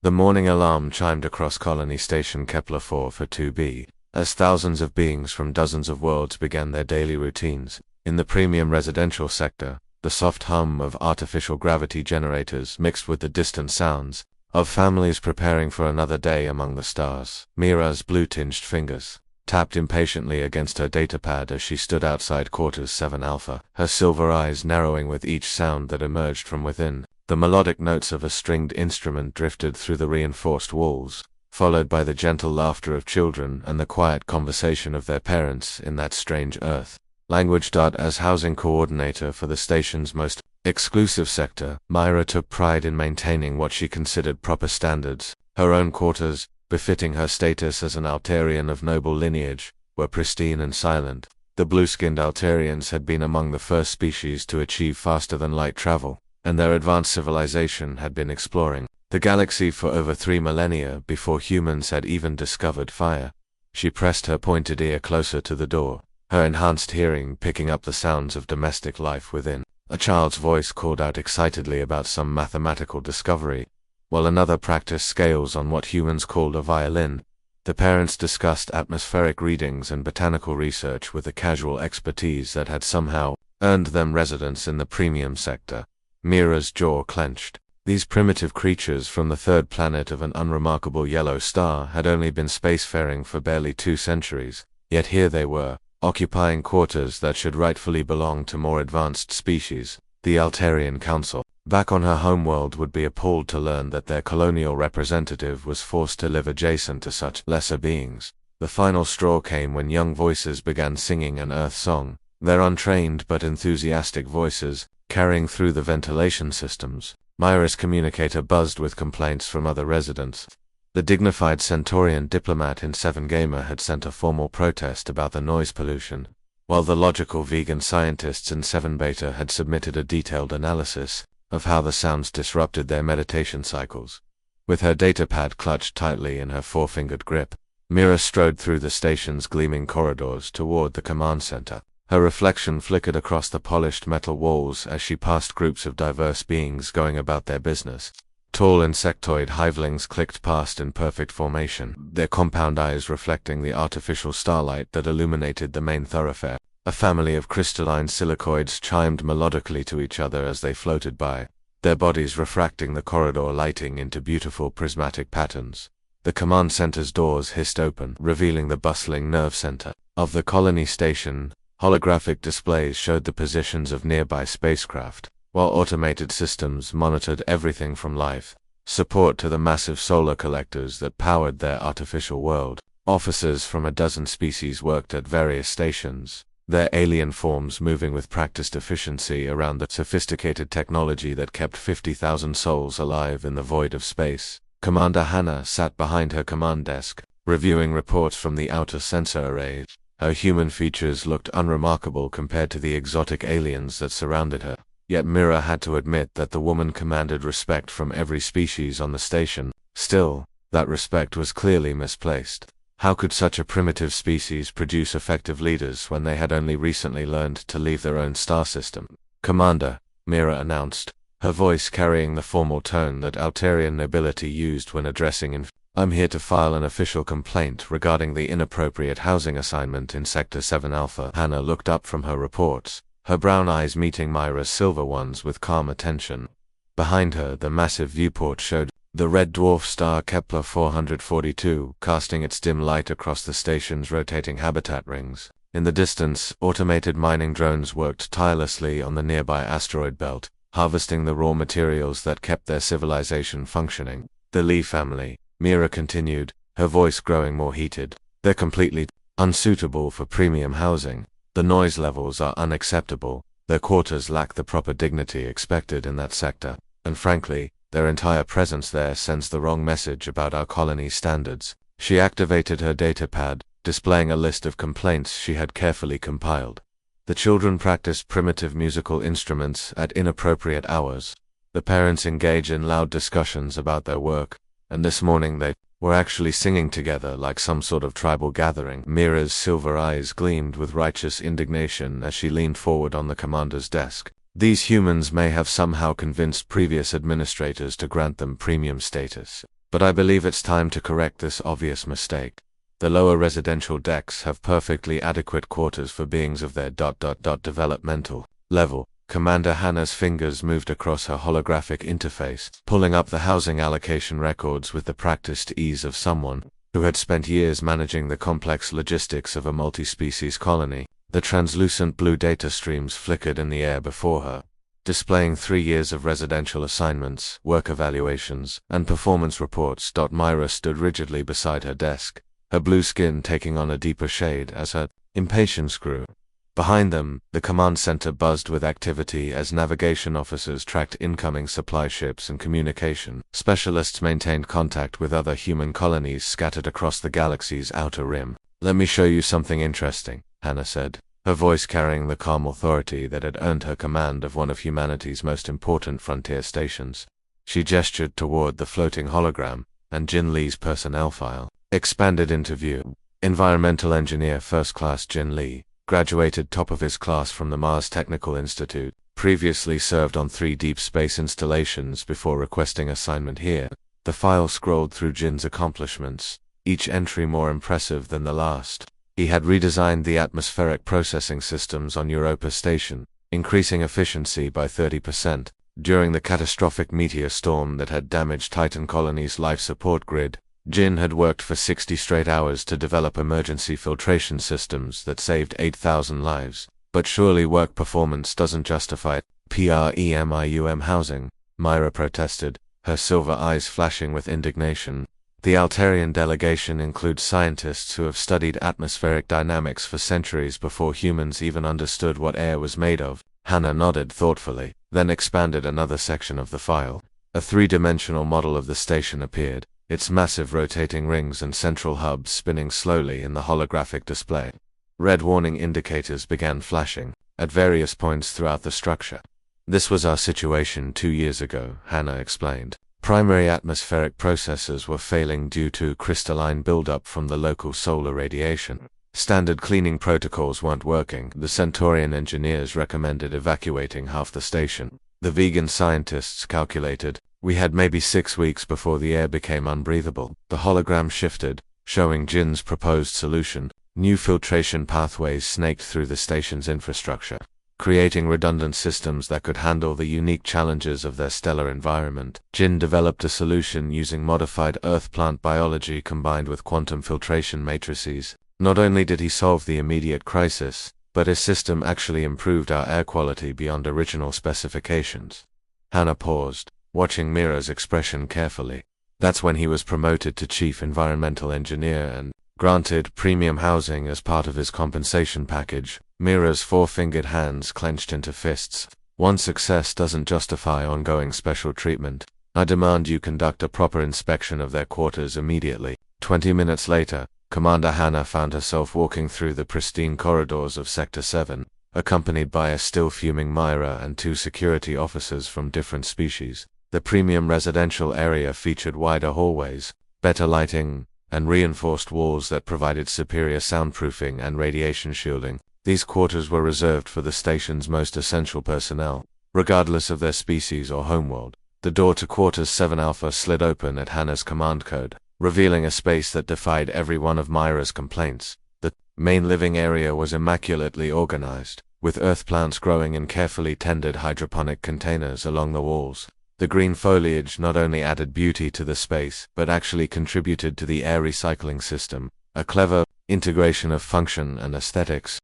The morning alarm chimed across Colony Station Kepler-4 for 2B, as thousands of beings from dozens of worlds began their daily routines. In the premium residential sector, the soft hum of artificial gravity generators mixed with the distant sounds of families preparing for another day among the stars. Mira's blue-tinged fingers tapped impatiently against her datapad as she stood outside Quarters 7 Alpha, her silver eyes narrowing with each sound that emerged from within. The melodic notes of a stringed instrument drifted through the reinforced walls, followed by the gentle laughter of children and the quiet conversation of their parents in that strange earth language. As housing coordinator for the station's most exclusive sector, Mira took pride in maintaining what she considered proper standards. Her own quarters, befitting her status as an Altarian of noble lineage, were pristine and silent. The blue-skinned Altarians had been among the first species to achieve faster-than-light travel, and their advanced civilization had been exploring the galaxy for over 3 millennia before humans had even discovered fire. She pressed her pointed ear closer to the door, her enhanced hearing picking up the sounds of domestic life within. A child's voice called out excitedly about some mathematical discovery, while another practiced scales on what humans called a violin. The parents discussed atmospheric readings and botanical research with a casual expertise that had somehow earned them residence in the premium sector. Mira's jaw clenched. These primitive creatures from the third planet of an unremarkable yellow star had only been spacefaring for barely 2 centuries, yet here they were, occupying quarters that should rightfully belong to more advanced species. The Altarian Council, back on her homeworld, would be appalled to learn that their colonial representative was forced to live adjacent to such lesser beings. The final straw came when young voices began singing an Earth song, their untrained but enthusiastic voices carrying through the ventilation systems. Mira's communicator buzzed with complaints from other residents. The dignified Centaurian diplomat in 7 Gamer had sent a formal protest about the noise pollution, while the logical vegan scientists in 7 Beta had submitted a detailed analysis of how the sounds disrupted their meditation cycles. With her datapad clutched tightly in her 4-fingered grip, Mira strode through the station's gleaming corridors toward the command center. Her reflection flickered across the polished metal walls as she passed groups of diverse beings going about their business. Tall insectoid hivelings clicked past in perfect formation, their compound eyes reflecting the artificial starlight that illuminated the main thoroughfare. A family of crystalline silicoids chimed melodically to each other as they floated by, their bodies refracting the corridor lighting into beautiful prismatic patterns. The command center's doors hissed open, revealing the bustling nerve center of the colony station. Holographic displays showed the positions of nearby spacecraft, while automated systems monitored everything from life support to the massive solar collectors that powered their artificial world. Officers from a dozen species worked at various stations, their alien forms moving with practiced efficiency around the sophisticated technology that kept 50,000 souls alive in the void of space. Commander Hannah sat behind her command desk, reviewing reports from the outer sensor arrays. Her human features looked unremarkable compared to the exotic aliens that surrounded her. Yet Mira had to admit that the woman commanded respect from every species on the station. Still, that respect was clearly misplaced. How could such a primitive species produce effective leaders when they had only recently learned to leave their own star system? "Commander," Mira announced, her voice carrying the formal tone that Altarian nobility used when addressing "I'm here to file an official complaint regarding the inappropriate housing assignment in Sector 7 Alpha." Hannah looked up from her reports, her brown eyes meeting Mira's silver ones with calm attention. Behind her, the massive viewport showed the red dwarf star Kepler 442, casting its dim light across the station's rotating habitat rings. In the distance, automated mining drones worked tirelessly on the nearby asteroid belt, harvesting the raw materials that kept their civilization functioning. "The Lee family," Mira continued, her voice growing more heated. "They're completely unsuitable for premium housing. The noise levels are unacceptable, their quarters lack the proper dignity expected in that sector, and frankly, their entire presence there sends the wrong message about our colony's standards." She activated her datapad, displaying a list of complaints she had carefully compiled. The children practiced primitive musical instruments at inappropriate hours. The parents engage in loud discussions about their work, and this morning they were actually singing together like some sort of tribal gathering. Mira's silver eyes gleamed with righteous indignation as she leaned forward on the commander's desk. These humans may have somehow convinced previous administrators to grant them premium status, But I believe it's time to correct this obvious mistake. The lower residential decks have perfectly adequate quarters for beings of their developmental level. Commander Hannah's fingers moved across her holographic interface, pulling up the housing allocation records with the practiced ease of someone who had spent years managing the complex logistics of a multi-species colony. The translucent blue data streams flickered in the air before her, displaying 3 years of residential assignments, work evaluations, and performance reports. Myra stood rigidly beside her desk, her blue skin taking on a deeper shade as her impatience grew. Behind them, the command center buzzed with activity as navigation officers tracked incoming supply ships and communication specialists maintained contact with other human colonies scattered across the galaxy's outer rim. "Let me show you something interesting," Hannah said, her voice carrying the calm authority that had earned her command of one of humanity's most important frontier stations. She gestured toward the floating hologram, and Jin Lee's personnel file expanded into view. Environmental engineer First Class Jin Lee, graduated top of his class from the Mars Technical Institute, previously served on 3 deep space installations before requesting assignment here. The file scrolled through Jin's accomplishments, each entry more impressive than the last. He had redesigned the atmospheric processing systems on Europa Station, increasing efficiency by 30%. During the catastrophic meteor storm that had damaged Titan Colony's life support grid, Jin had worked for 60 straight hours to develop emergency filtration systems that saved 8,000 lives. But surely work performance doesn't justify it. Premium housing, Myra protested, her silver eyes flashing with indignation. The Altarian delegation includes scientists who have studied atmospheric dynamics for centuries before humans even understood what air was made of. Hannah nodded thoughtfully, then expanded another section of the file. A 3-dimensional model of the station appeared, its massive rotating rings and central hubs spinning slowly in the holographic display. Red warning indicators began flashing at various points throughout the structure. "This was our situation 2 years ago," Hannah explained. "Primary atmospheric processes were failing due to crystalline buildup from the local solar radiation. Standard cleaning protocols weren't working. The Centaurian engineers recommended evacuating half the station. The vegan scientists calculated we had maybe 6 weeks before the air became unbreathable." The hologram shifted, showing Jin's proposed solution. New filtration pathways snaked through the station's infrastructure, creating redundant systems that could handle the unique challenges of their stellar environment. Jin developed a solution using modified Earth plant biology combined with quantum filtration matrices. Not only did he solve the immediate crisis, but his system actually improved our air quality beyond original specifications. Hannah paused, watching Mira's expression carefully. That's when he was promoted to chief environmental engineer and granted premium housing as part of his compensation package. Mira's 4-fingered hands clenched into fists. "One success doesn't justify ongoing special treatment. I demand you conduct a proper inspection of their quarters immediately." 20 minutes later, Commander Hannah found herself walking through the pristine corridors of Sector 7, accompanied by a still-fuming Myra and 2 security officers from different species. The premium residential area featured wider hallways, better lighting, and reinforced walls that provided superior soundproofing and radiation shielding. These quarters were reserved for the station's most essential personnel, regardless of their species or homeworld. The door to Quarters 7 Alpha slid open at Hannah's command code, revealing a space that defied every one of Myra's complaints. The main living area was immaculately organized, with earth plants growing in carefully tended hydroponic containers along the walls. The green foliage not only added beauty to the space, but actually contributed to the air recycling system, a clever integration of function and aesthetics.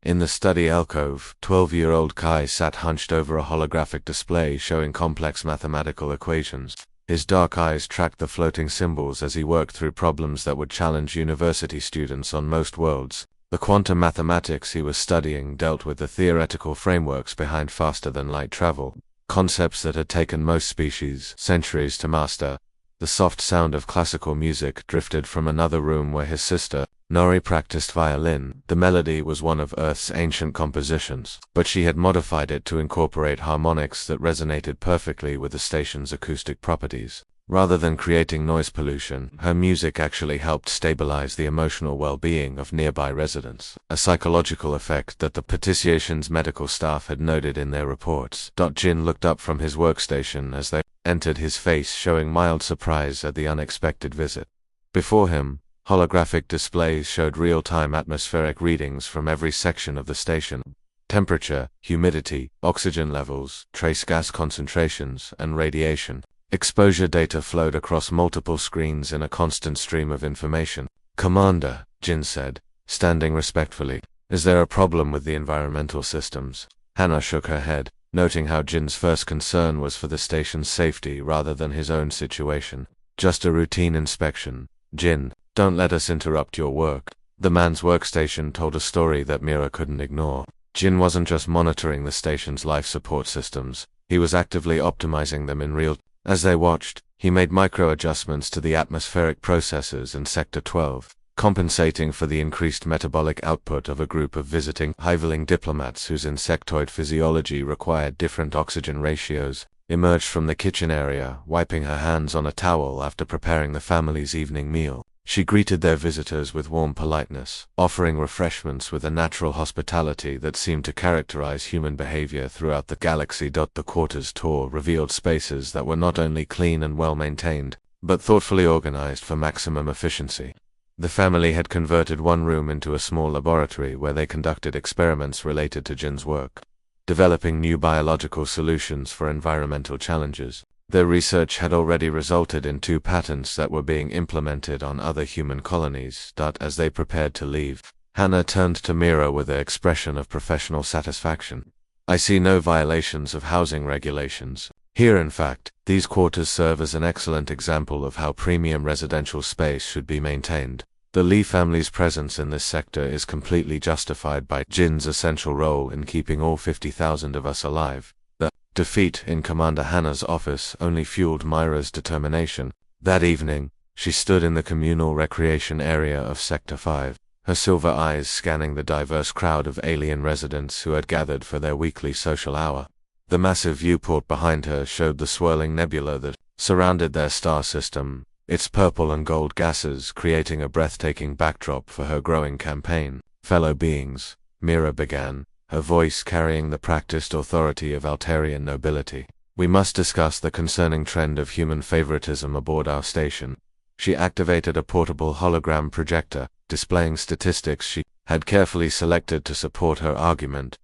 In the study alcove, 12-year-old Kai sat hunched over a holographic display showing complex mathematical equations. His dark eyes tracked the floating symbols as he worked through problems that would challenge university students on most worlds. The quantum mathematics he was studying dealt with the theoretical frameworks behind faster-than-light travel, concepts that had taken most species centuries to master. The soft sound of classical music drifted from another room where his sister, Nori, practiced violin. The melody was one of Earth's ancient compositions, but she had modified it to incorporate harmonics that resonated perfectly with the station's acoustic properties. Rather than creating noise pollution, her music actually helped stabilize the emotional well-being of nearby residents, a psychological effect that the Petition's medical staff had noted in their reports. Jin looked up from his workstation as they entered, his face showing mild surprise at the unexpected visit. Before him, holographic displays showed real-time atmospheric readings from every section of the station. Temperature, humidity, oxygen levels, trace gas concentrations, and radiation. Exposure data flowed across multiple screens in a constant stream of information. "Commander," Jin said, standing respectfully, "is there a problem with the environmental systems?" Hannah shook her head, noting how Jin's first concern was for the station's safety rather than his own situation. "Just a routine inspection. Jin, don't let us interrupt your work." The man's workstation told a story that Mira couldn't ignore. Jin wasn't just monitoring the station's life support systems, he was actively optimizing them in real time. As they watched, he made micro-adjustments to the atmospheric processes in Sector 12, compensating for the increased metabolic output of a group of visiting hiveling diplomats whose insectoid physiology required different oxygen ratios. Emerged from the kitchen area, wiping her hands on a towel after preparing the family's evening meal. She greeted their visitors with warm politeness, offering refreshments with a natural hospitality that seemed to characterize human behavior throughout the galaxy. The quarters tour revealed spaces that were not only clean and well-maintained, but thoughtfully organized for maximum efficiency. The family had converted one room into a small laboratory where they conducted experiments related to Jin's work, developing new biological solutions for environmental challenges. Their research had already resulted in 2 patents that were being implemented on other human colonies. As they prepared to leave, Hannah turned to Mira with an expression of professional satisfaction. "I see no violations of housing regulations. Here, in fact, these quarters serve as an excellent example of how premium residential space should be maintained. The Lee family's presence in this sector is completely justified by Jin's essential role in keeping all 50,000 of us alive." The defeat in Commander Hannah's office only fueled Myra's determination. That evening, she stood in the communal recreation area of Sector 5, her silver eyes scanning the diverse crowd of alien residents who had gathered for their weekly social hour. The massive viewport behind her showed the swirling nebula that surrounded their star system, its purple and gold gases creating a breathtaking backdrop for her growing campaign. "Fellow beings," Mira began, her voice carrying the practiced authority of Altarian nobility, "we must discuss the concerning trend of human favoritism aboard our station." She activated a portable hologram projector, displaying statistics she had carefully selected to support her argument.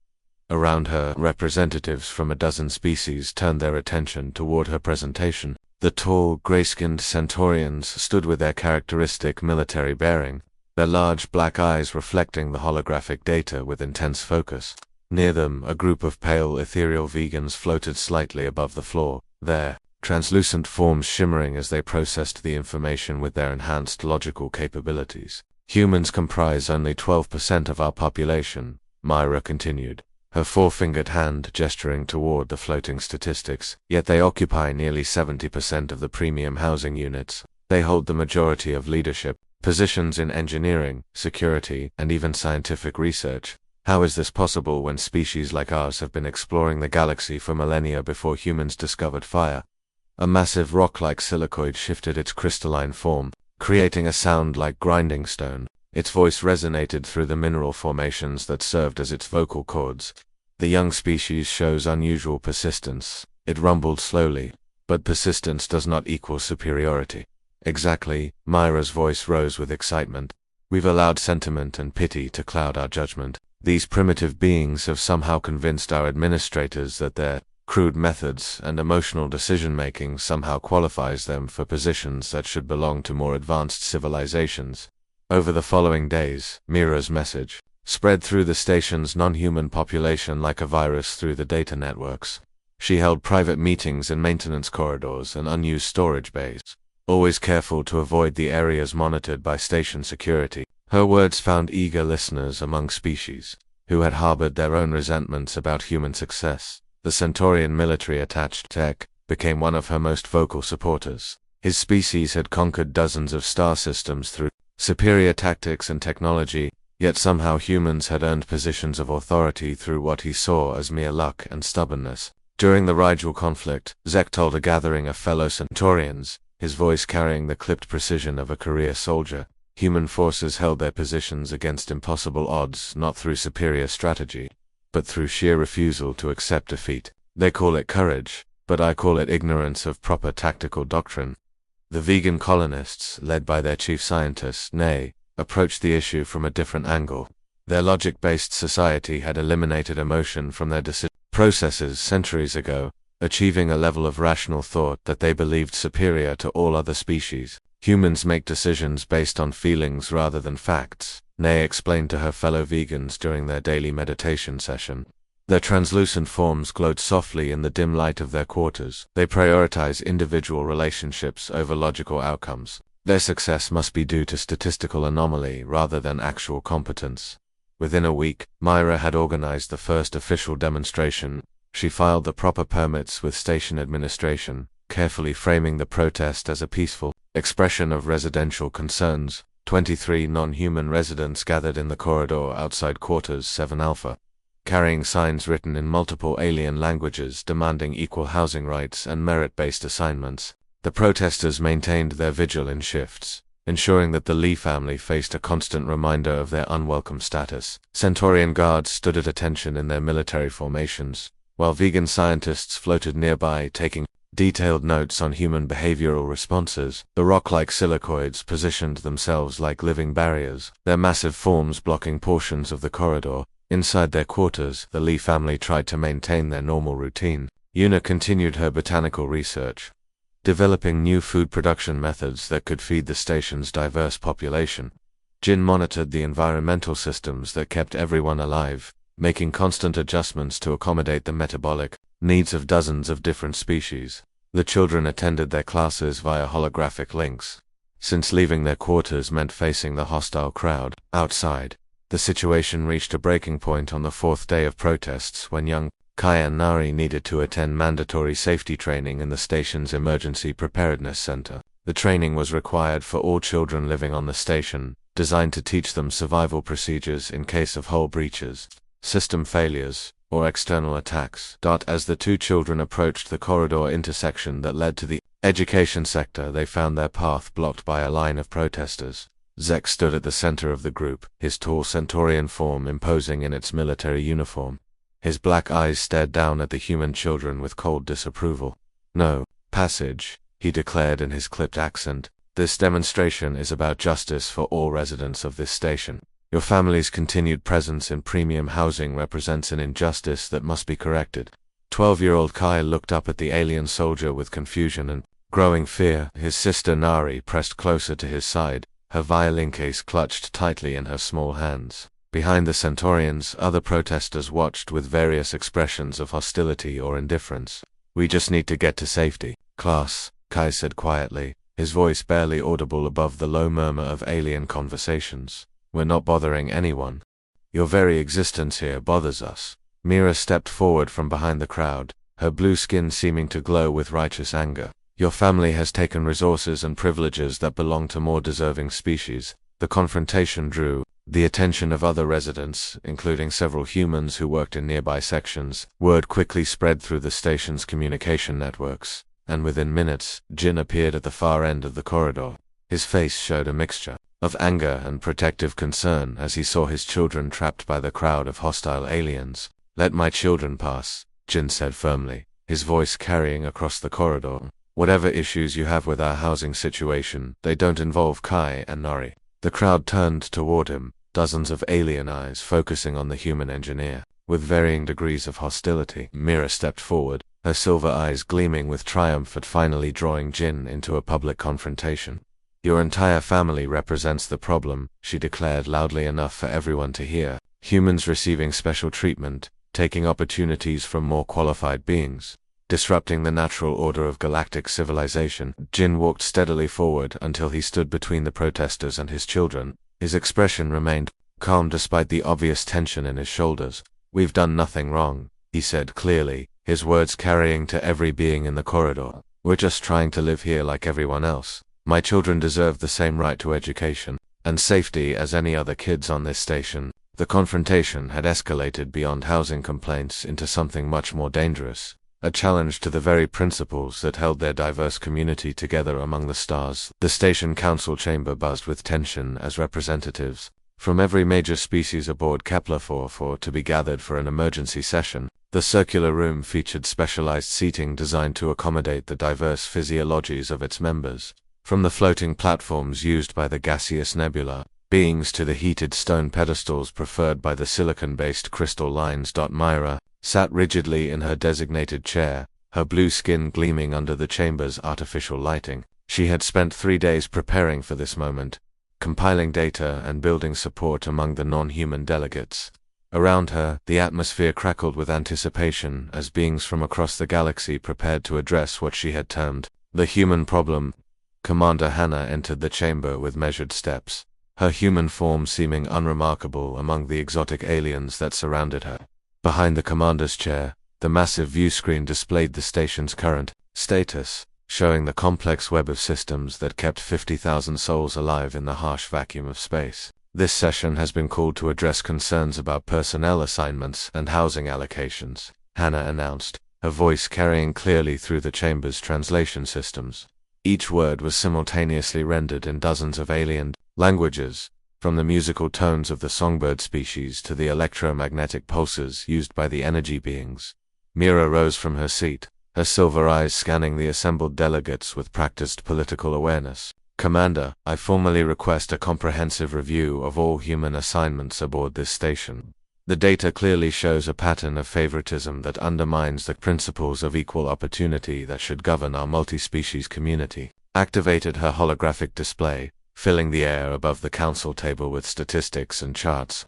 Around her, representatives from a dozen species turned their attention toward her presentation. The tall, gray-skinned Centaurians stood with their characteristic military bearing, their large black eyes reflecting the holographic data with intense focus. Near them, a group of pale ethereal vegans floated slightly above the floor, their translucent forms shimmering as they processed the information with their enhanced logical capabilities. "Humans comprise only 12% of our population," Myra continued, her four-fingered hand gesturing toward the floating statistics, "yet they occupy nearly 70% of the premium housing units. They hold the majority of leadership positions in engineering, security, and even scientific research. How is this possible when species like ours have been exploring the galaxy for millennia before humans discovered fire?" A massive rock-like silicoid shifted its crystalline form, creating a sound like grinding stone. Its voice resonated through the mineral formations that served as its vocal cords. "The young species shows unusual persistence," it rumbled slowly, "but persistence does not equal superiority." "Exactly," Myra's voice rose with excitement. "We've allowed sentiment and pity to cloud our judgment. These primitive beings have somehow convinced our administrators that their crude methods and emotional decision-making somehow qualifies them for positions that should belong to more advanced civilizations." Over the following days, Mira's message spread through the station's non-human population like a virus through the data networks. She held private meetings in maintenance corridors and unused storage bays, always careful to avoid the areas monitored by station security. Her words found eager listeners among species who had harbored their own resentments about human success. The Centaurian military-attached Tech became one of her most vocal supporters. His species had conquered dozens of star systems through superior tactics and technology, yet somehow humans had earned positions of authority through what he saw as mere luck and stubbornness. During the Rigel conflict, Zek told a gathering of fellow Centaurians, his voice carrying the clipped precision of a career soldier. Human forces held their positions against impossible odds not through superior strategy, but through sheer refusal to accept defeat. They call it courage, but I call it ignorance of proper tactical doctrine. The vegan colonists, led by their chief scientist, Nay, approached the issue from a different angle. Their logic-based society had eliminated emotion from their decision processes centuries ago, achieving a level of rational thought that they believed superior to all other species. Humans make decisions based on feelings rather than facts, Nay explained to her fellow vegans during their daily meditation session. Their translucent forms glowed softly in the dim light of their quarters. They prioritize individual relationships over logical outcomes. Their success must be due to statistical anomaly rather than actual competence. Within a week, Myra had organized the first official demonstration. She filed the proper permits with station administration, carefully framing the protest as a peaceful expression of residential concerns. 23 non-human residents gathered in the corridor outside Quarters 7 Alpha, carrying signs written in multiple alien languages demanding equal housing rights and merit-based assignments. The protesters maintained their vigil in shifts, ensuring that the Lee family faced a constant reminder of their unwelcome status. Centaurian guards stood at attention in their military formations, while vegan scientists floated nearby taking detailed notes on human behavioral responses. The rock-like silicoids positioned themselves like living barriers, their massive forms blocking portions of the corridor. Inside their quarters, the Lee family tried to maintain their normal routine. Yuna continued her botanical research, developing new food production methods that could feed the station's diverse population. Jin monitored the environmental systems that kept everyone alive, making constant adjustments to accommodate the metabolic needs of dozens of different species. The children attended their classes via holographic links, since leaving their quarters meant facing the hostile crowd outside. The situation reached a breaking point on the fourth day of protests when young Kai and Nari needed to attend mandatory safety training in the station's Emergency Preparedness Center. The training was required for all children living on the station, designed to teach them survival procedures in case of hull breaches, system failures, or external attacks. As the two children approached the corridor intersection that led to the education sector, they found their path blocked by a line of protesters. Zek stood at the center of the group, his tall Centaurian form imposing in its military uniform. His black eyes stared down at the human children with cold disapproval. "No passage," he declared in his clipped accent. "This demonstration is about justice for all residents of this station. Your family's continued presence in premium housing represents an injustice that must be corrected." 12-year-old Kai looked up at the alien soldier with confusion and growing fear. His sister Nari pressed closer to his side, her violin case clutched tightly in her small hands. Behind the Centaurians, other protesters watched with various expressions of hostility or indifference. "We just need to get to safety, class," Kai said quietly, his voice barely audible above the low murmur of alien conversations. "We're not bothering anyone. Your very existence here bothers us." Mira stepped forward from behind the crowd, her blue skin seeming to glow with righteous anger. "Your family has taken resources and privileges that belong to more deserving species." The confrontation drew the attention of other residents, including several humans who worked in nearby sections. Word quickly spread through the station's communication networks, and within minutes, Jin appeared at the far end of the corridor. His face showed a mixture of anger and protective concern as he saw his children trapped by the crowd of hostile aliens. "Let my children pass," Jin said firmly, his voice carrying across the corridor. "Whatever issues you have with our housing situation, they don't involve Kai and Nori." The crowd turned toward him, dozens of alien eyes focusing on the human engineer. With varying degrees of hostility, Mira stepped forward, her silver eyes gleaming with triumph at finally drawing Jin into a public confrontation. "Your entire family represents the problem," she declared loudly enough for everyone to hear. "Humans receiving special treatment, taking opportunities from more qualified beings, disrupting the natural order of galactic civilization." Jin walked steadily forward until he stood between the protesters and his children. His expression remained calm despite the obvious tension in his shoulders. "We've done nothing wrong," he said clearly, his words carrying to every being in the corridor. "We're just trying to live here like everyone else. My children deserve the same right to education and safety as any other kids on this station." The confrontation had escalated beyond housing complaints into something much more dangerous. a challenge to the very principles that held their diverse community together among the stars. The station council chamber buzzed with tension as representatives from every major species aboard Kepler-4 to be gathered for an emergency session. The circular room featured specialized seating designed to accommodate the diverse physiologies of its members. From the floating platforms used by the gaseous nebula beings to the heated stone pedestals preferred by the silicon-based crystal lines. Myra sat rigidly in her designated chair, her blue skin gleaming under the chamber's artificial lighting. She had spent 3 days preparing for this moment, compiling data and building support among the non-human delegates. Around her, the atmosphere crackled with anticipation as beings from across the galaxy prepared to address what she had termed the human problem. Commander Hannah entered the chamber with measured steps, her human form seeming unremarkable among the exotic aliens that surrounded her. Behind the commander's chair, the massive viewscreen displayed the station's current status, showing the complex web of systems that kept 50,000 souls alive in the harsh vacuum of space. This session has been called to address concerns about personnel assignments and housing allocations, Hannah announced, her voice carrying clearly through the chamber's translation systems. Each word was simultaneously rendered in dozens of alien languages, from the musical tones of the songbird species to the electromagnetic pulses used by the energy beings. Mira rose from her seat, her silver eyes scanning the assembled delegates with practiced political awareness. Commander, I formally request a comprehensive review of all human assignments aboard this station. The data clearly shows a pattern of favoritism that undermines the principles of equal opportunity that should govern our multi-species community. Activated her holographic display, filling the air above the council table with statistics and charts.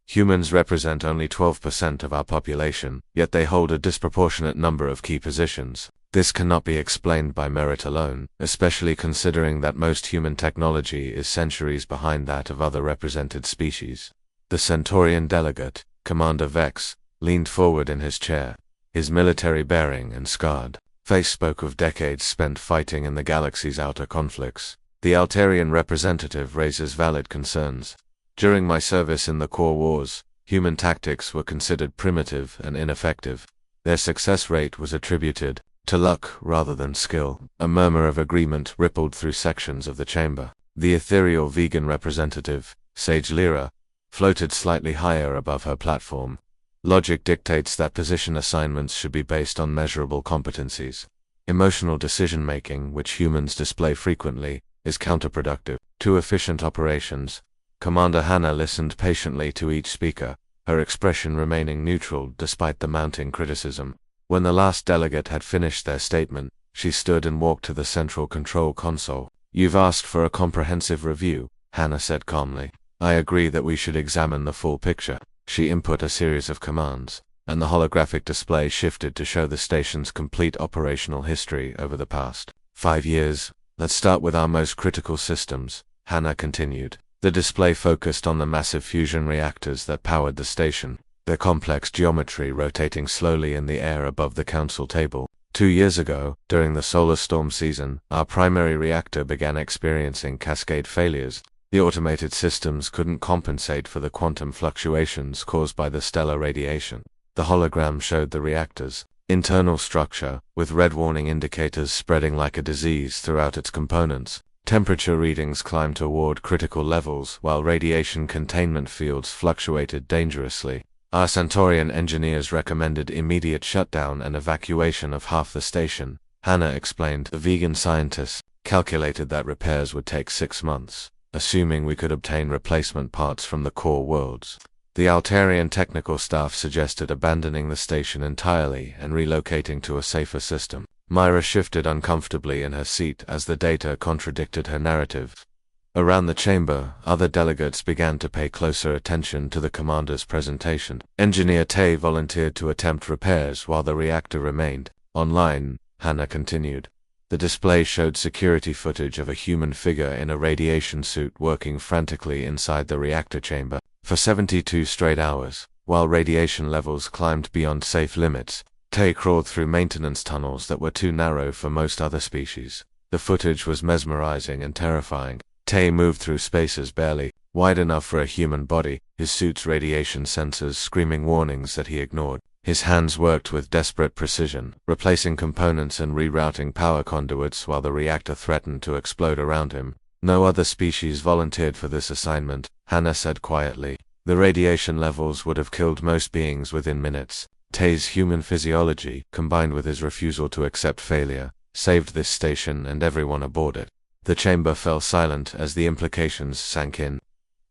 Humans represent only 12% of our population, yet they hold a disproportionate number of key positions. This cannot be explained by merit alone, especially considering that most human technology is centuries behind that of other represented species. The Centaurian delegate, Commander Vex, leaned forward in his chair, his military bearing and scarred face spoke of decades spent fighting in the galaxy's outer conflicts. The Altarian representative raises valid concerns. During my service in the core wars, human tactics were considered primitive and ineffective. Their success rate was attributed to luck rather than skill. A murmur of agreement rippled through sections of the chamber. The ethereal vegan representative, Sage Lyra, floated slightly higher above her platform. Logic dictates that position assignments should be based on measurable competencies. Emotional decision-making, which humans display frequently, is counterproductive to efficient operations. Commander Hannah listened patiently to each speaker, her expression remaining neutral despite the mounting criticism. When the last delegate had finished their statement, she stood and walked to the central control console. You've asked for a comprehensive review, Hannah said calmly. I agree that we should examine the full picture. She input a series of commands, and the holographic display shifted to show the station's complete operational history over the past 5 years. Let's start with our most critical systems, Hannah continued. The display focused on the massive fusion reactors that powered the station, their complex geometry rotating slowly in the air above the council table. 2 years ago, during the solar storm season, our primary reactor began experiencing cascade failures. The automated systems couldn't compensate for the quantum fluctuations caused by the stellar radiation. The hologram showed the reactor's internal structure, with red warning indicators spreading like a disease throughout its components. Temperature readings climbed toward critical levels, while radiation containment fields fluctuated dangerously. Our Centaurian engineers recommended immediate shutdown and evacuation of half the station, Hannah explained. The vegan scientists calculated that repairs would take 6 months, assuming we could obtain replacement parts from the core worlds. The Altarian technical staff suggested abandoning the station entirely and relocating to a safer system. Myra shifted uncomfortably in her seat as the data contradicted her narrative. Around the chamber, other delegates began to pay closer attention to the commander's presentation. Engineer Tay volunteered to attempt repairs while the reactor remained online, Hannah continued. The display showed security footage of a human figure in a radiation suit working frantically inside the reactor chamber for 72 straight hours. While radiation levels climbed beyond safe limits, Tay crawled through maintenance tunnels that were too narrow for most other species. The footage was mesmerizing and terrifying. Tay moved through spaces barely wide enough for a human body, his suit's radiation sensors screaming warnings that he ignored. His hands worked with desperate precision, replacing components and rerouting power conduits while the reactor threatened to explode around him. No other species volunteered for this assignment, Hannah said quietly. The radiation levels would have killed most beings within minutes. Tay's human physiology, combined with his refusal to accept failure, saved this station and everyone aboard it. The chamber fell silent as the implications sank in.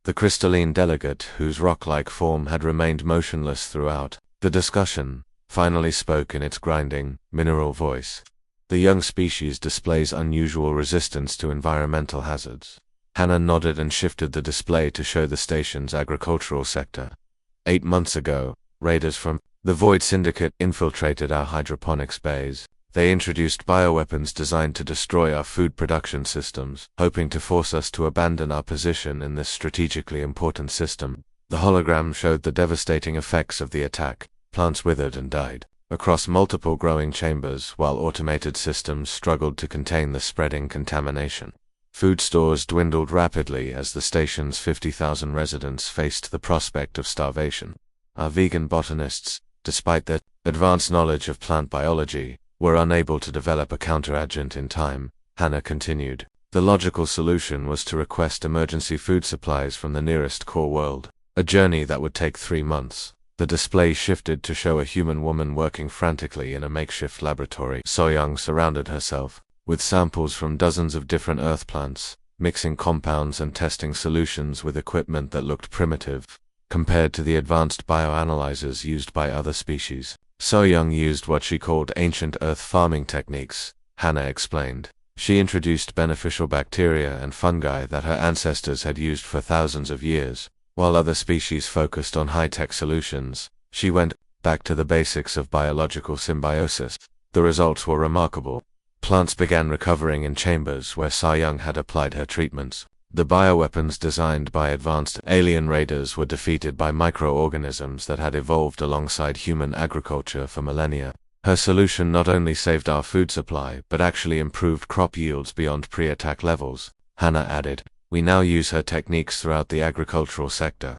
The crystalline delegate, whose rock-like form had remained motionless throughout the discussion, finally spoke in its grinding, mineral voice. The young species displays unusual resistance to environmental hazards. Hannah nodded and shifted the display to show the station's agricultural sector. 8 months ago, raiders from the Void Syndicate infiltrated our hydroponics bays. They introduced bioweapons designed to destroy our food production systems, hoping to force us to abandon our position in this strategically important system. The hologram showed the devastating effects of the attack. Plants withered and died across multiple growing chambers, while automated systems struggled to contain the spreading contamination. Food stores dwindled rapidly as the station's 50,000 residents faced the prospect of starvation. Our vegan botanists, despite their advanced knowledge of plant biology, were unable to develop a counteragent in time, Hannah continued. The logical solution was to request emergency food supplies from the nearest core world, a journey that would take 3 months. The display shifted to show a human woman working frantically in a makeshift laboratory. So-young surrounded herself with samples from dozens of different earth plants, mixing compounds and testing solutions with equipment that looked primitive compared to the advanced bioanalyzers used by other species. So-young used what she called ancient earth farming techniques, Hannah explained. She introduced beneficial bacteria and fungi that her ancestors had used for thousands of years. While other species focused on high-tech solutions, she went back to the basics of biological symbiosis. The results were remarkable. Plants began recovering in chambers where So-young had applied her treatments. The bioweapons designed by advanced alien raiders were defeated by microorganisms that had evolved alongside human agriculture for millennia. Her solution not only saved our food supply, but actually improved crop yields beyond pre-attack levels, Hannah added. We now use her techniques throughout the agricultural sector.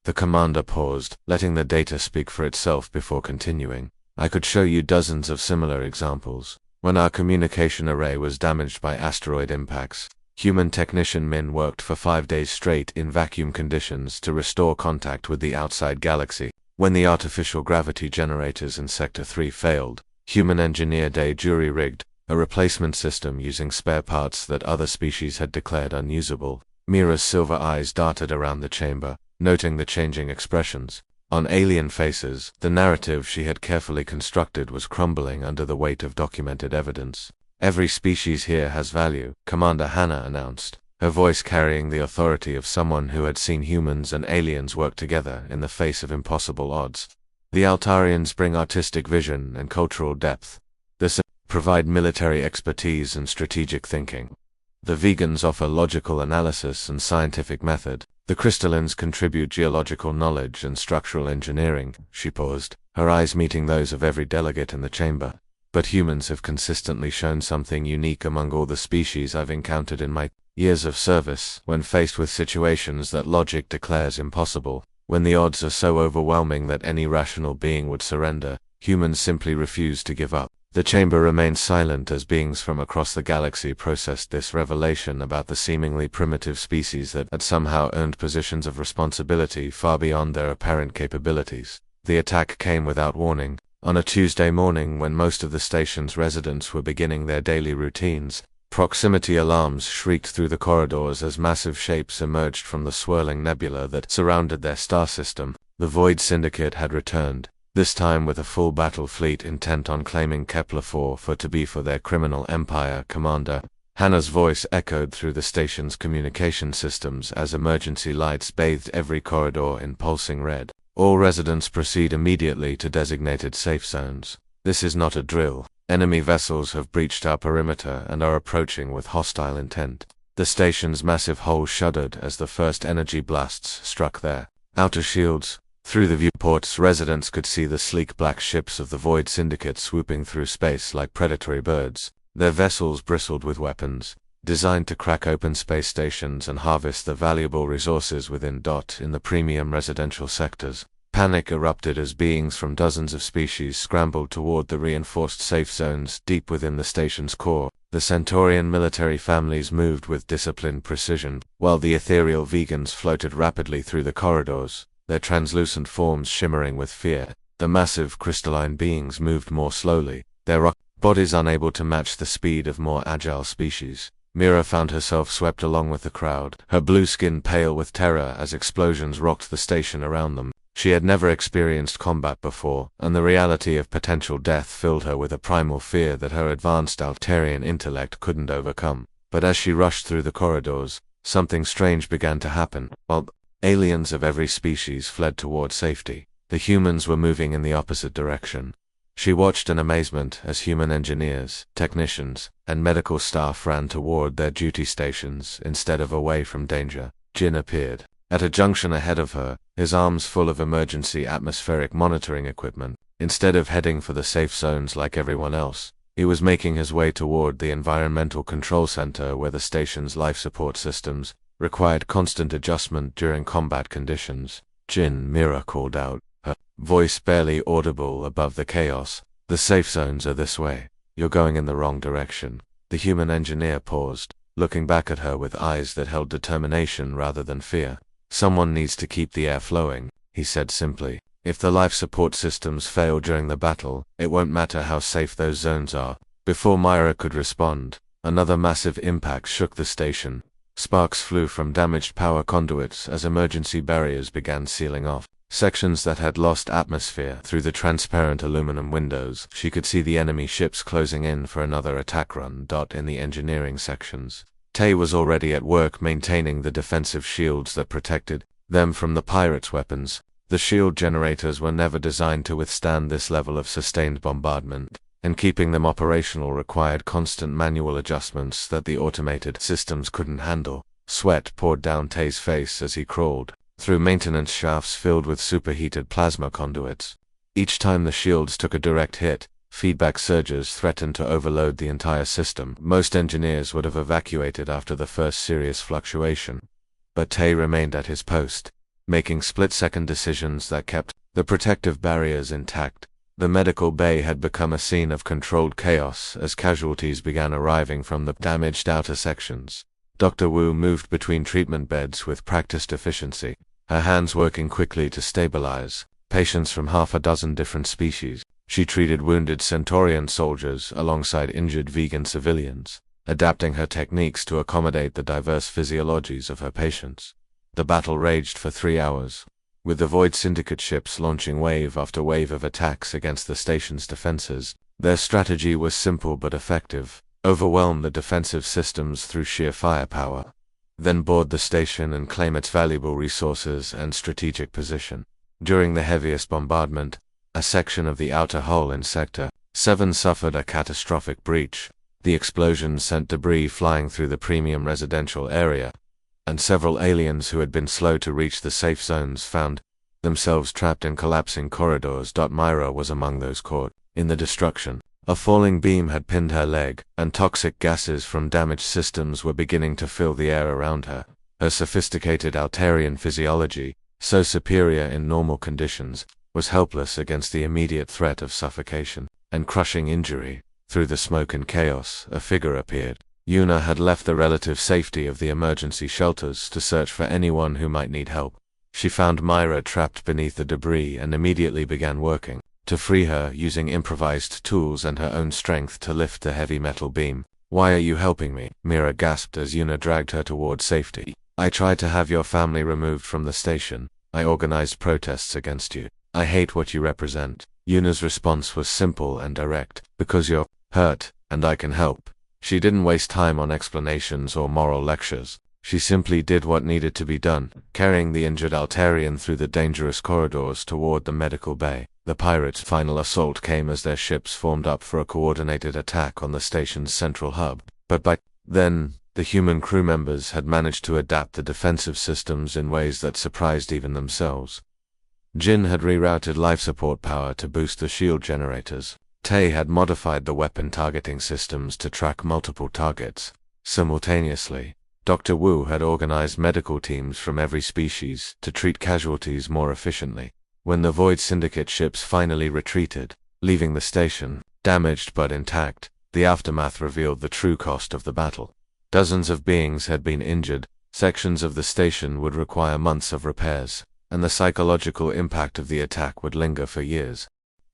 The commander paused, letting the data speak for itself before continuing. I could show you dozens of similar examples. When our communication array was damaged by asteroid impacts, human technician Min worked for 5 days straight in vacuum conditions to restore contact with the outside galaxy. When the artificial gravity generators in Sector 3 failed, human engineer Day jury-rigged a replacement system using spare parts that other species had declared unusable. Mira's silver eyes darted around the chamber, noting the changing expressions on alien faces. The narrative she had carefully constructed was crumbling under the weight of documented evidence. Every species here has value, Commander Hannah announced, her voice carrying the authority of someone who had seen humans and aliens work together in the face of impossible odds. The Altarians bring artistic vision and cultural depth. The provide military expertise and strategic thinking. The vegans offer logical analysis and scientific method. The crystallines contribute geological knowledge and structural engineering. She paused, her eyes meeting those of every delegate in the chamber. But humans have consistently shown something unique among all the species I've encountered in my years of service. When faced with situations that logic declares impossible, when the odds are so overwhelming that any rational being would surrender, humans simply refuse to give up. The chamber remained silent as beings from across the galaxy processed this revelation about the seemingly primitive species that had somehow earned positions of responsibility far beyond their apparent capabilities. The attack came without warning. On a Tuesday morning when most of the station's residents were beginning their daily routines, proximity alarms shrieked through the corridors as massive shapes emerged from the swirling nebula that surrounded their star system. The Void Syndicate had returned, this time with a full battle fleet intent on claiming Kepler-4 for their criminal empire. Commander Hannah's voice echoed through the station's communication systems as emergency lights bathed every corridor in pulsing red. All residents proceed immediately to designated safe zones. This is not a drill. Enemy vessels have breached our perimeter and are approaching with hostile intent. The station's massive hull shuddered as the first energy blasts struck their outer shields. Through the viewports, residents could see the sleek black ships of the Void Syndicate swooping through space like predatory birds. Their vessels bristled with weapons, designed to crack open space stations and harvest the valuable resources within. In the premium residential sectors, Panic erupted as beings from dozens of species scrambled toward the reinforced safe zones deep within the station's core. The Centaurian military families moved with disciplined precision, while the ethereal vegans floated rapidly through the corridors, their translucent forms shimmering with fear. The massive crystalline beings moved more slowly, their rock bodies unable to match the speed of more agile species. Mira found herself swept along with the crowd, her blue skin pale with terror as explosions rocked the station around them. She had never experienced combat before, and the reality of potential death filled her with a primal fear that her advanced Altarian intellect couldn't overcome. But as she rushed through the corridors, something strange began to happen. While aliens of every species fled toward safety, the humans were moving in the opposite direction. She watched in amazement as human engineers, technicians, and medical staff ran toward their duty stations instead of away from danger. Jin appeared at a junction ahead of her, his arms full of emergency atmospheric monitoring equipment. Instead of heading for the safe zones like everyone else, he was making his way toward the environmental control center where the station's life support systems required constant adjustment during combat conditions. Jin, Mira called out, her voice barely audible above the chaos. The safe zones are this way. You're going in the wrong direction. The human engineer paused, looking back at her with eyes that held determination rather than fear. Someone needs to keep the air flowing, he said simply. If the life support systems fail during the battle, it won't matter how safe those zones are. Before Myra could respond, another massive impact shook the station. Sparks flew from damaged power conduits as emergency barriers began sealing off. Sections that had lost atmosphere through the transparent aluminum windows. She could see the enemy ships closing in for another attack run. In the engineering sections, Tay was already at work maintaining the defensive shields that protected them from the pirates' weapons. The shield generators were never designed to withstand this level of sustained bombardment, and keeping them operational required constant manual adjustments that the automated systems couldn't handle. Sweat poured down Tay's face as he crawled through maintenance shafts filled with superheated plasma conduits. Each time the shields took a direct hit, feedback surges threatened to overload the entire system. Most engineers would have evacuated after the first serious fluctuation. But Tay remained at his post, making split-second decisions that kept the protective barriers intact. The medical bay had become a scene of controlled chaos as casualties began arriving from the damaged outer sections. Dr. Wu moved between treatment beds with practiced efficiency, her hands working quickly to stabilize patients from half a dozen different species. She treated wounded Centaurian soldiers alongside injured vegan civilians, adapting her techniques to accommodate the diverse physiologies of her patients. The battle raged for 3 hours, with the Void Syndicate ships launching wave after wave of attacks against the station's defenses. Their strategy was simple but effective: overwhelm the defensive systems through sheer firepower, then board the station and claim its valuable resources and strategic position. During the heaviest bombardment, a section of the outer hull in Sector 7 suffered a catastrophic breach. The explosion sent debris flying through the premium residential area, and several aliens who had been slow to reach the safe zones found themselves trapped in collapsing corridors. Myra was among those caught in the destruction. A falling beam had pinned her leg, and toxic gases from damaged systems were beginning to fill the air around her. Her sophisticated Altarian physiology, so superior in normal conditions, was helpless against the immediate threat of suffocation and crushing injury. Through the smoke and chaos, a figure appeared. Yuna had left the relative safety of the emergency shelters to search for anyone who might need help. She found Myra trapped beneath the debris and immediately began working to free her, using improvised tools and her own strength to lift the heavy metal beam. "Why are you helping me?" Mira gasped as Yuna dragged her toward safety. "I tried to have your family removed from the station. I organized protests against you. I hate what you represent." Yuna's response was simple and direct: "Because you're hurt, and I can help." She didn't waste time on explanations or moral lectures. She simply did what needed to be done, carrying the injured Altarian through the dangerous corridors toward the medical bay. The pirates' final assault came as their ships formed up for a coordinated attack on the station's central hub. But by then, the human crew members had managed to adapt the defensive systems in ways that surprised even themselves. Jin had rerouted life support power to boost the shield generators. Tay had modified the weapon targeting systems to track multiple targets simultaneously. Dr. Wu had organized medical teams from every species to treat casualties more efficiently. When the Void Syndicate ships finally retreated, leaving the station, damaged but intact, the aftermath revealed the true cost of the battle. Dozens of beings had been injured, sections of the station would require months of repairs, and the psychological impact of the attack would linger for years.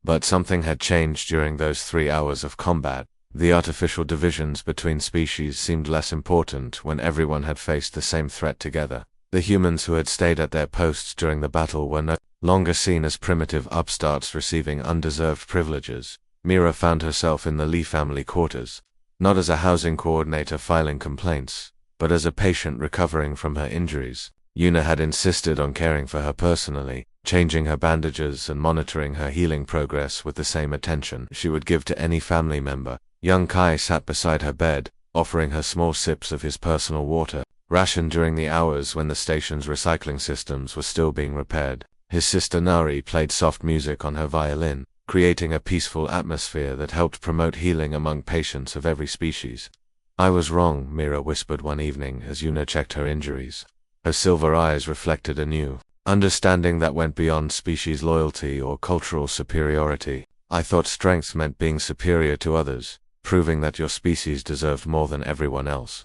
But something had changed during those 3 hours of combat. The artificial divisions between species seemed less important when everyone had faced the same threat together. The humans who had stayed at their posts during the battle were no longer seen as primitive upstarts receiving undeserved privileges. Mira found herself in the Lee family quarters, not as a housing coordinator filing complaints, but as a patient recovering from her injuries. Yuna had insisted on caring for her personally, changing her bandages and monitoring her healing progress with the same attention she would give to any family member. Young Kai sat beside her bed, offering her small sips of his personal water, rationed during the hours when the station's recycling systems were still being repaired. His sister Nari played soft music on her violin, creating a peaceful atmosphere that helped promote healing among patients of every species. "I was wrong," Mira whispered one evening as Yuna checked her injuries. Her silver eyes reflected a new understanding that went beyond species loyalty or cultural superiority. "I thought strength meant being superior to others, proving that your species deserved more than everyone else."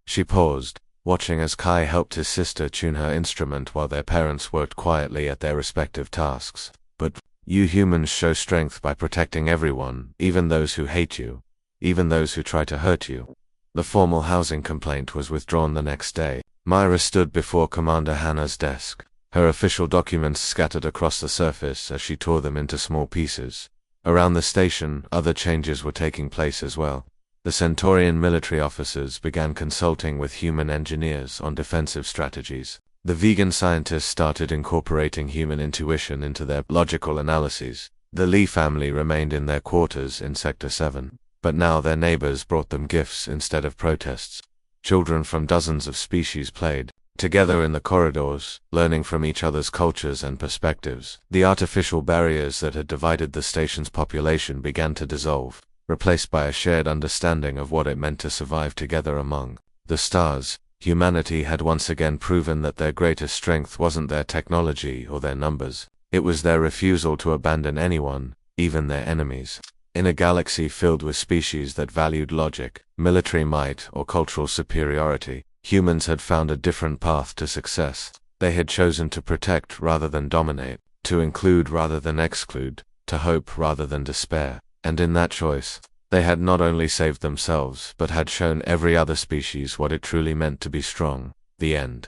She paused, watching as Kai helped his sister tune her instrument while their parents worked quietly at their respective tasks. "But you humans show strength by protecting everyone, even those who hate you, even those who try to hurt you." The formal housing complaint was withdrawn the next day. Myra stood before Commander Hannah's desk, her official documents scattered across the surface as she tore them into small pieces. Around the station, other changes were taking place as well. The Centaurian military officers began consulting with human engineers on defensive strategies. The vegan scientists started incorporating human intuition into their logical analyses. The Lee family remained in their quarters in Sector 7, but now their neighbors brought them gifts instead of protests. Children from dozens of species played together in the corridors, learning from each other's cultures and perspectives. The artificial barriers that had divided the station's population began to dissolve, replaced by a shared understanding of what it meant to survive together among the stars. Humanity had once again proven that their greatest strength wasn't their technology or their numbers. It was their refusal to abandon anyone, even their enemies. In a galaxy filled with species that valued logic, military might, or cultural superiority, humans had found a different path to success. They had chosen to protect rather than dominate, to include rather than exclude, to hope rather than despair. And in that choice, they had not only saved themselves, but had shown every other species what it truly meant to be strong. The end.